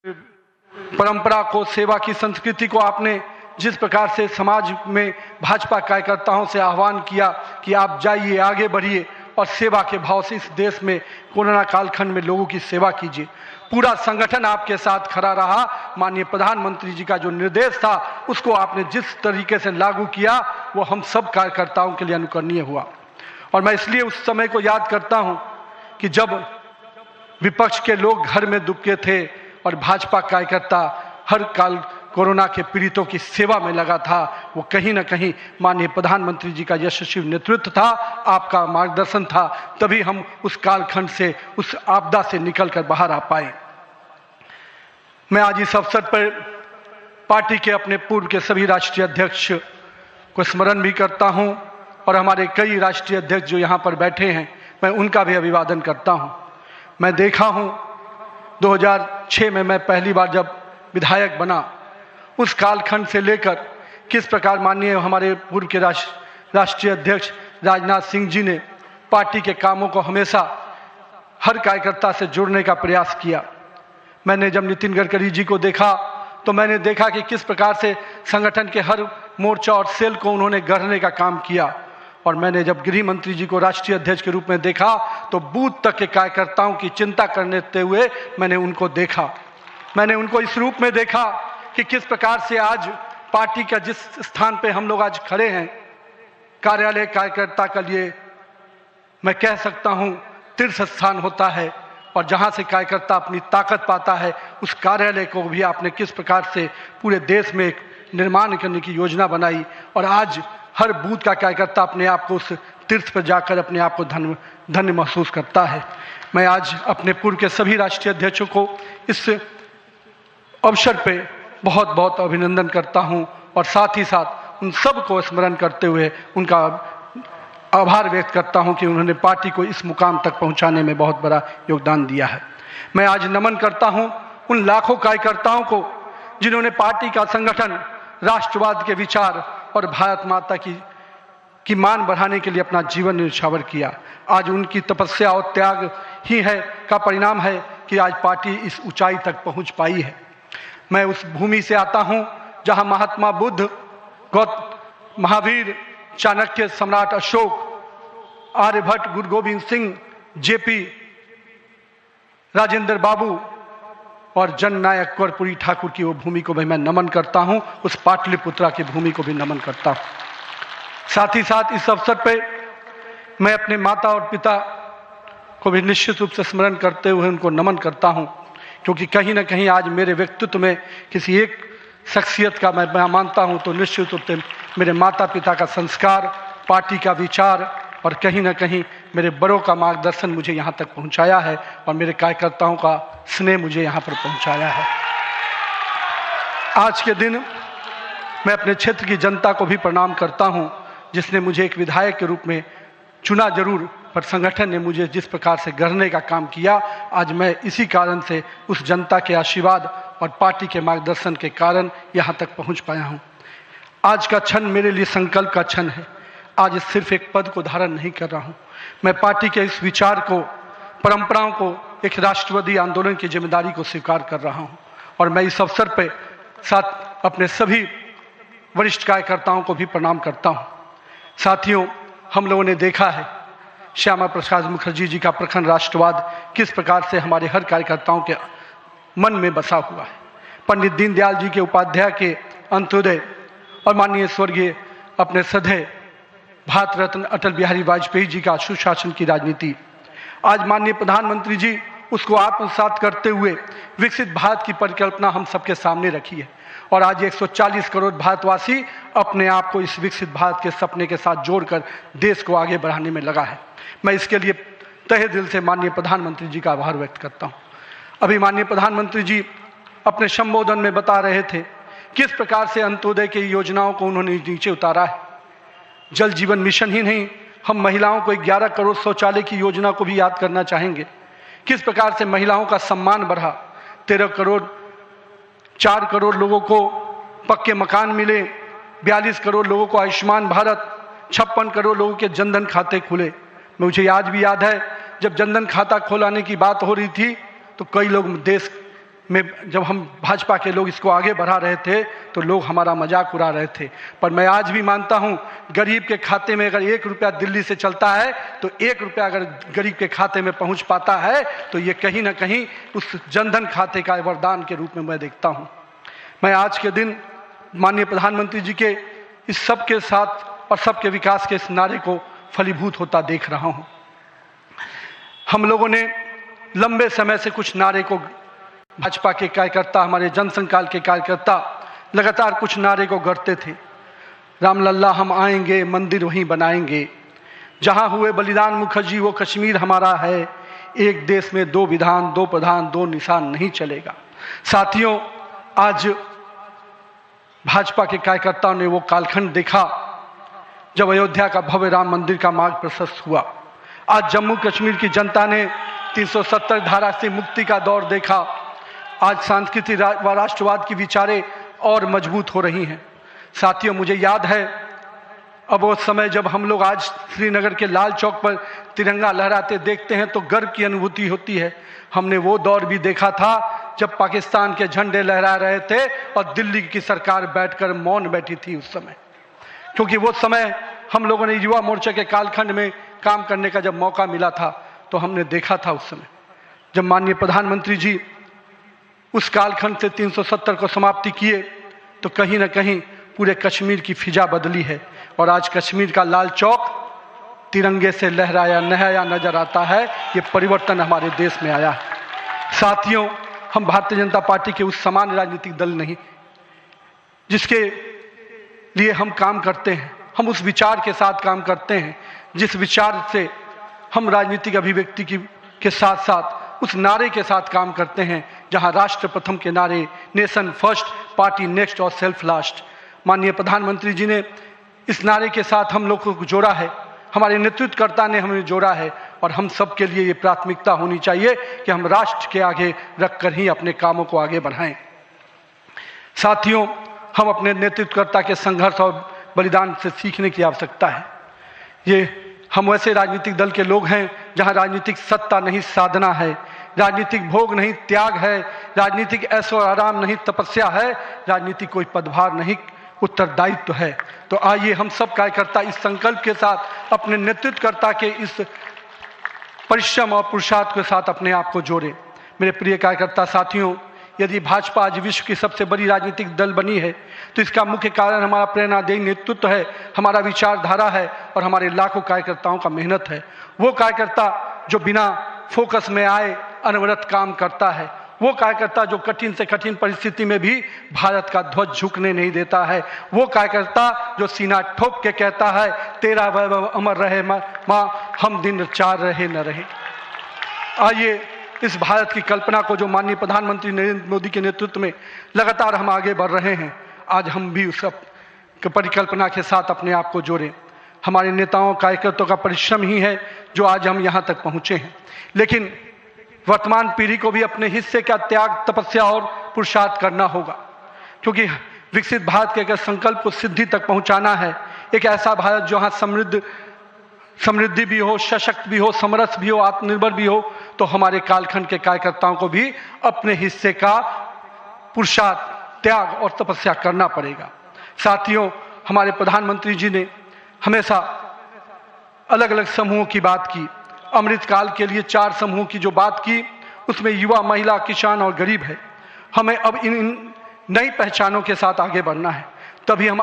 परंपरा को, सेवा की संस्कृति को आपने जिस प्रकार से समाज में भाजपा कार्यकर्ताओं से आह्वान किया कि आप जाइए, आगे बढ़िए और सेवा के भाव से इस देश में कोरोना कालखंड में लोगों की सेवा कीजिए। पूरा संगठन आपके साथ खड़ा रहा। माननीय प्रधानमंत्री जी का जो निर्देश था उसको आपने जिस तरीके से लागू किया वो हम सब कार्यकर्ताओं के लिए अनुकरणीय हुआ। और मैं इसलिए उस समय को याद करता हूं कि जब विपक्ष के लोग घर में दुबके थे और भाजपा कार्यकर्ता हर काल कोरोना के पीड़ितों की सेवा में लगा था, वो कहीं ना कहीं माननीय प्रधानमंत्री जी का यशस्वी नेतृत्व था, आपका मार्गदर्शन था, तभी हम उस कालखंड से, उस आपदा से निकलकर बाहर आ पाए। मैं आज इस अवसर पर पार्टी के अपने पूर्व के सभी राष्ट्रीय अध्यक्ष को स्मरण भी करता हूं और हमारे कई राष्ट्रीय अध्यक्ष जो यहाँ पर बैठे हैं मैं उनका भी अभिवादन करता हूं। मैं देखा हूं 2006 में मैं पहली बार जब विधायक बना, उस कालखंड से लेकर किस प्रकार माननीय हमारे पूर्व के राष्ट्रीय अध्यक्ष राजनाथ सिंह जी ने पार्टी के कामों को हमेशा हर कार्यकर्ता से जोड़ने का प्रयास किया। मैंने जब नितिन गडकरी जी को देखा तो मैंने देखा कि किस प्रकार से संगठन के हर मोर्चा और सेल को उन्होंने गढ़ने का काम किया। और मैंने जब गृह मंत्री जी को राष्ट्रीय अध्यक्ष के रूप में देखा तो बूथ तक के कार्यकर्ताओं की चिंता करते हुए मैंने उनको देखा। मैंने उनको इस रूप में देखा कि किस प्रकार से आज पार्टी का जिस स्थान पे हम लोग आज खड़े हैं, कार्यालय कार्यकर्ता के लिए मैं कह सकता हूं तीर्थ स्थान होता है, और जहां से कार्यकर्ता अपनी ताकत पाता है उस कार्यालय को भी आपने किस प्रकार से पूरे देश में एक निर्माण करने की योजना बनाई। और आज हर बूथ का कार्यकर्ता अपने आप को उस तीर्थ पर जाकर अपने आप को धन्य महसूस करता है। मैं आज अपने पूर्व के सभी राष्ट्रीय अध्यक्षों को इस अवसर पे बहुत बहुत अभिनंदन करता हूं और साथ ही साथ उन सब को स्मरण करते हुए उनका आभार व्यक्त करता हूं कि उन्होंने पार्टी को इस मुकाम तक पहुंचाने में बहुत बड़ा योगदान दिया है। मैं आज नमन करता हूं उन लाखों कार्यकर्ताओं को जिन्होंने पार्टी का संगठन, राष्ट्रवाद के विचार और भारत माता की मान बढ़ाने के लिए अपना जीवन न्यौछावर किया। आज उनकी तपस्या और त्याग ही है का परिणाम है कि आज पार्टी इस ऊंचाई तक पहुंच पाई है। मैं उस भूमि से आता हूं जहां महात्मा बुद्ध, महावीर, चाणक्य, सम्राट अशोक, आर्यभट्ट, गुरु गोविंद सिंह, जेपी, राजेंद्र बाबू और जननायक कर्पूरी ठाकुर की वो भूमि को भी मैं नमन करता हूं। उस पाटलिपुत्रा की भूमि को भी नमन करता हूं। साथ ही साथ इस अवसर पर मैं अपने माता और पिता को भी निश्चित रूप से स्मरण करते हुए उनको नमन करता हूं, क्योंकि कहीं ना कहीं आज मेरे व्यक्तित्व में किसी एक शख्सियत का मैं मानता हूं तो निश्चित रूप से मेरे माता पिता का संस्कार, पार्टी का विचार और कहीं ना कहीं मेरे बड़ों का मार्गदर्शन मुझे यहाँ तक पहुँचाया है और मेरे कार्यकर्ताओं का स्नेह मुझे यहाँ पर पहुँचाया है। आज के दिन मैं अपने क्षेत्र की जनता को भी प्रणाम करता हूँ जिसने मुझे एक विधायक के रूप में चुना जरूर, पर संगठन ने मुझे जिस प्रकार से गढ़ने का काम किया, आज मैं इसी कारण से उस जनता के आशीर्वाद और पार्टी के मार्गदर्शन के कारण यहाँ तक पहुँच पाया हूँ। आज का क्षण मेरे लिए संकल्प का क्षण है। आज सिर्फ एक पद को धारण नहीं कर रहा हूँ, मैं पार्टी के इस विचार को, परंपराओं को, एक राष्ट्रवादी आंदोलन की जिम्मेदारी को स्वीकार कर रहा हूँ। और मैं इस अवसर पर साथ अपने सभी वरिष्ठ कार्यकर्ताओं को भी प्रणाम करता हूँ। साथियों, हम लोगों ने देखा है श्यामा प्रसाद मुखर्जी जी का प्रखर राष्ट्रवाद किस प्रकार से हमारे हर कार्यकर्ताओं के मन में बसा हुआ है। पंडित दीनदयाल जी के उपाध्याय के अंत्योदय और माननीय स्वर्गीय अपने सधे भारत रत्न अटल बिहारी वाजपेयी जी का सुशासन की राजनीति, आज माननीय प्रधानमंत्री जी उसको आत्मसात करते हुए विकसित भारत की परिकल्पना हम सबके सामने रखी है। और आज 140 करोड़ भारतवासी अपने आप को इस विकसित भारत के सपने के साथ जोड़कर देश को आगे बढ़ाने में लगा है। मैं इसके लिए तहे दिल से माननीय प्रधानमंत्री जी का आभार व्यक्त करता हूँ। अभी माननीय प्रधानमंत्री जी अपने संबोधन में बता रहे थे किस प्रकार से अंत्योदय की योजनाओं को उन्होंने नीचे उतारा है। जल जीवन मिशन ही नहीं, हम महिलाओं को 11 करोड़ शौचालय की योजना को भी याद करना चाहेंगे। किस प्रकार से महिलाओं का सम्मान बढ़ा, 4 करोड़ लोगों को पक्के मकान मिले, 42 करोड़ लोगों को आयुष्मान भारत, 56 करोड़ लोगों के जनधन खाते खुले। मुझे आज भी याद है जब जनधन खाता खोलाने की बात हो रही थी तो कई लोग देश में जब हम भाजपा के लोग इसको आगे बढ़ा रहे थे तो लोग हमारा मजाक उड़ा रहे थे। पर मैं आज भी मानता हूं, गरीब के खाते में अगर 1 रुपया दिल्ली से चलता है तो 1 रुपया अगर गरीब के खाते में पहुंच पाता है तो ये कहीं ना कहीं उस जनधन खाते का वरदान के रूप में मैं देखता हूं। मैं आज के दिन माननीय प्रधानमंत्री जी के इस सब के साथ और सबके विकास के इस नारे को फलीभूत होता देख रहा हूं। हम लोगों ने लंबे समय से कुछ नारे को, भाजपा के कार्यकर्ता, हमारे जनसंघ काल के कार्यकर्ता लगातार कुछ नारे को गढ़ते थे। रामलल्ला हम आएंगे, मंदिर वहीं बनाएंगे, जहां हुए बलिदान मुखर्जी वो कश्मीर हमारा है, एक देश में 2 विधान 2 प्रधान 2 निशान नहीं चलेगा। साथियों, आज भाजपा के कार्यकर्ताओं ने वो कालखंड देखा जब अयोध्या का भव्य राम मंदिर का मार्ग प्रशस्त हुआ। आज जम्मू कश्मीर की जनता ने 370 धारा से मुक्ति का दौर देखा। आज सांस्कृतिक व राष्ट्रवाद की विचारें और मजबूत हो रही हैं। साथियों, मुझे याद है अब वो समय जब हम लोग आज श्रीनगर के लाल चौक पर तिरंगा लहराते देखते हैं तो गर्व की अनुभूति होती है। हमने वो दौर भी देखा था जब पाकिस्तान के झंडे लहरा रहे थे और दिल्ली की सरकार बैठकर मौन बैठी थी उस समय, क्योंकि वो समय हम लोगों ने युवा मोर्चा के कालखंड में काम करने का जब मौका मिला था तो हमने देखा था उस समय जब माननीय प्रधानमंत्री जी उस कालखंड से 370 को समाप्ति किए तो कहीं ना कहीं पूरे कश्मीर की फिजा बदली है और आज कश्मीर का लाल चौक तिरंगे से लहराया नहाया नजर आता है। ये परिवर्तन हमारे देश में आया है। साथियों, हम भारतीय जनता पार्टी के उस सामान्य राजनीतिक दल नहीं जिसके लिए हम काम करते हैं, हम उस विचार के साथ काम करते हैं जिस विचार से हम राजनीतिक अभिव्यक्ति के साथ साथ उस नारे के साथ काम करते हैं जहां राष्ट्र प्रथम के नारे, नेशन फर्स्ट, पार्टी नेक्स्ट और सेल्फ लास्ट, माननीय प्रधानमंत्री जी ने इस नारे के साथ हम लोग को जोड़ा है, हमारे नेतृत्वकर्ता ने हमें जोड़ा है और हम सब के लिए ये प्राथमिकता होनी चाहिए कि हम राष्ट्र के आगे रखकर ही अपने कामों को आगे बढ़ाएं। साथियों, हम अपने नेतृत्वकर्ता के संघर्ष और बलिदान से सीखने की आवश्यकता है। ये हम वैसे राजनीतिक दल के लोग हैं जहां राजनीतिक सत्ता नहीं साधना है, राजनीतिक भोग नहीं त्याग है, राजनीतिक ऐशो आराम नहीं तपस्या है, राजनीतिक कोई पदभार नहीं उत्तरदायित्व है। तो आइए हम सब कार्यकर्ता इस संकल्प के साथ अपने नेतृत्वकर्ता के इस परिश्रम और पुरुषार्थ के साथ अपने आप को जोड़ें। मेरे प्रिय कार्यकर्ता साथियों, यदि भाजपा आज विश्व की सबसे बड़ी राजनीतिक दल बनी है तो इसका मुख्य कारण हमारा प्रेरणादायी नेतृत्व है, हमारा विचारधारा है और हमारे लाखों कार्यकर्ताओं का मेहनत है। वो कार्यकर्ता जो बिना फोकस में आए अनवरत काम करता है, वो कार्यकर्ता जो कठिन से कठिन परिस्थिति में भी भारत का ध्वज झुकने नहीं देता है, वो कार्यकर्ता जो सीना ठोक के कहता है तेरा वैभव अमर रहे माँ, हम दिन 4 रहे न रहे। आइए इस भारत की कल्पना को जो माननीय प्रधानमंत्री नरेंद्र मोदी के नेतृत्व में लगातार हम आगे बढ़ रहे हैं, आज हम भी उस परिकल्पना के साथ अपने आप को जोड़ें। हमारे नेताओं कार्यकर्ताओं का परिश्रम ही है जो आज हम यहाँ तक पहुँचे हैं, लेकिन वर्तमान पीढ़ी को भी अपने हिस्से का त्याग, तपस्या और पुरुषार्थ करना होगा, क्योंकि विकसित भारत के अगर संकल्प को सिद्धि तक पहुँचाना है, एक ऐसा भारत जहाँ समृद्धि भी हो, सशक्त भी हो, समरस भी हो, आत्मनिर्भर भी हो, तो हमारे कालखंड के कार्यकर्ताओं को भी अपने हिस्से का पुरुषार्थ, त्याग और तपस्या करना पड़ेगा। साथियों, हमारे प्रधानमंत्री जी ने हमेशा अलग अलग समूहों की बात की। अमृतकाल के लिए 4 समूहों की जो बात की उसमें युवा, महिला, किसान और गरीब है। हमें अब इन नई पहचानों के साथ आगे बढ़ना है, तभी हम